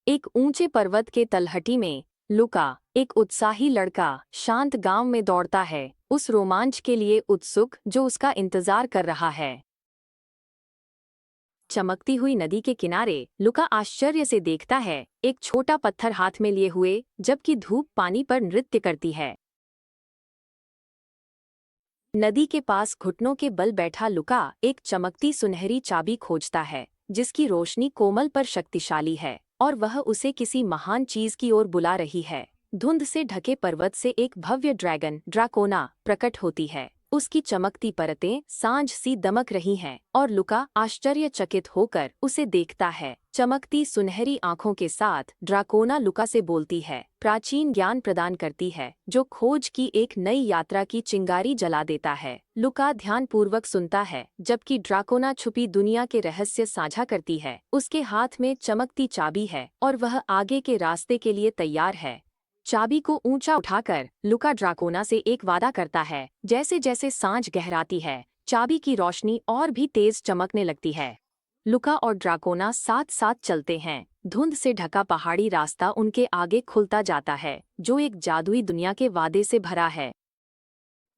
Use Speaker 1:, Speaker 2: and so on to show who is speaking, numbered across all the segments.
Speaker 1: एक ऊंचे पर्वत के तलहटी में लुका, एक उत्साही लड़का, शांत गांव में दौड़ता है, उस रोमांच के लिए उत्सुक जो उसका इंतजार कर रहा है। चमकती हुई नदी के किनारे लुका आश्चर्य से देखता है, एक छोटा पत्थर हाथ में लिए हुए, जबकि धूप पानी पर नृत्य करती है। नदी के पास घुटनों के बल बैठा लुका एक चमकती सुनहरी चाबी खोजता है, जिसकी रोशनी कोमल पर शक्तिशाली है और वह उसे किसी महान चीज की ओर बुला रही है। धुंध से ढके पर्वत से एक भव्य ड्रैगन ड्राकोना प्रकट होती है। उसकी चमकती परतें सांझ सी दमक रही हैं और लुका आश्चर्यचकित होकर उसे देखता है। चमकती सुनहरी आंखों के साथ ड्राकोना लुका से बोलती है, प्राचीन ज्ञान प्रदान करती है जो खोज की एक नई यात्रा की चिंगारी जला देता है। लुका ध्यानपूर्वक सुनता है जबकि ड्राकोना छुपी दुनिया के रहस्य साझा करती है। उसके हाथ में चमकती चाबी है और वह आगे के रास्ते के लिए तैयार है। चाबी को ऊंचा उठाकर लुका ड्राकोना से एक वादा करता है। जैसे जैसे सांझ गहराती है, चाबी की रोशनी और भी तेज चमकने लगती है। लुका और ड्राकोना साथ साथ चलते हैं। धुंध से ढका पहाड़ी रास्ता उनके आगे खुलता जाता है, जो एक जादुई दुनिया के वादे से भरा है।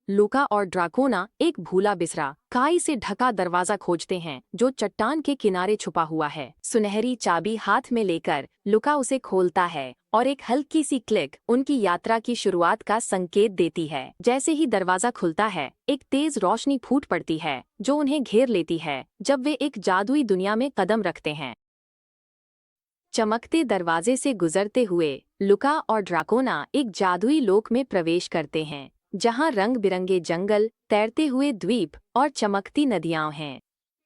Speaker 1: लुका और ड्राकोना एक भूला बिसरा खाई से ढका दरवाजा खोजते हैं, जो चट्टान के किनारे छुपा हुआ है। सुनहरी चाबी हाथ में लेकर लुका उसे खोलता है और एक हल्की सी क्लिक उनकी यात्रा की शुरुआत का संकेत देती है। जैसे ही दरवाजा खुलता है, एक तेज रोशनी फूट पड़ती है जो उन्हें घेर लेती है जब वे एक जादुई दुनिया में कदम रखते हैं। चमकते दरवाजे से गुजरते हुए लुका और ड्राकोना एक जादुई लोक में प्रवेश करते हैं, जहां रंग बिरंगे जंगल, तैरते हुए द्वीप और चमकती नदियां हैं।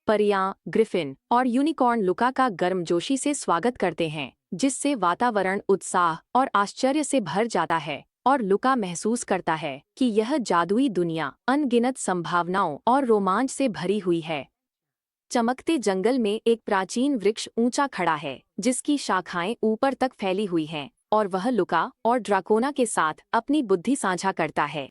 Speaker 1: परियां, ग्रिफिन और यूनिकॉर्न लुका का गर्मजोशी से स्वागत करते हैं, जिससे वातावरण उत्साह और आश्चर्य से भर जाता है और लुका महसूस करता है कि यह जादुई दुनिया अनगिनत संभावनाओं और रोमांच से भरी हुई है। चमकते जंगल में एक प्राचीन वृक्ष ऊंचा खड़ा है, जिसकी शाखाएं ऊपर तक फैली हुई हैं, और वह लुका और ड्राकोना के साथ अपनी बुद्धि साझा करता है।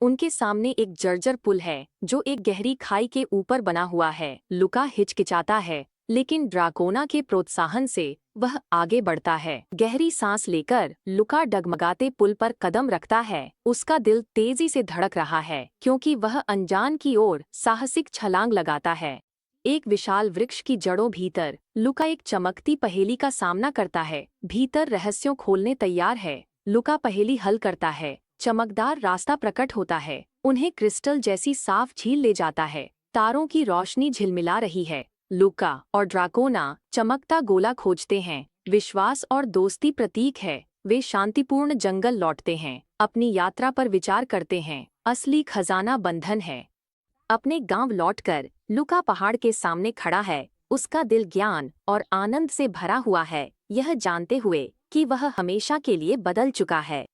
Speaker 1: उनके सामने एक जर्जर पुल है, जो एक गहरी खाई के ऊपर बना हुआ है। लुका हिचकिचाता है, लेकिन ड्राकोना के प्रोत्साहन से वह आगे बढ़ता है। गहरी सांस लेकर लुका डगमगाते पुल पर कदम रखता है। उसका दिल तेजी से धड़क रहा है, क्योंकि वह अनजान की ओर साहसिक छलांग लगाता है। एक विशाल वृक्ष की जड़ों भीतर लुका एक चमकती पहेली का सामना करता है। भीतर रहस्यों खोलने तैयार है। लुका पहेली हल करता है। चमकदार रास्ता प्रकट होता है, उन्हें क्रिस्टल जैसी साफ झील ले जाता है। तारों की रोशनी झिलमिला रही है। लुका और ड्राकोना चमकता गोला खोजते हैं। विश्वास और दोस्ती प्रतीक है। वे शांतिपूर्ण जंगल लौटते हैं, अपनी यात्रा पर विचार करते हैं। असली खजाना बंधन है। अपने गांव लौटकर लुका पहाड़ के सामने खड़ा है। उसका दिल ज्ञान और आनंद से भरा हुआ है, यह जानते हुए कि वह हमेशा के लिए बदल चुका है।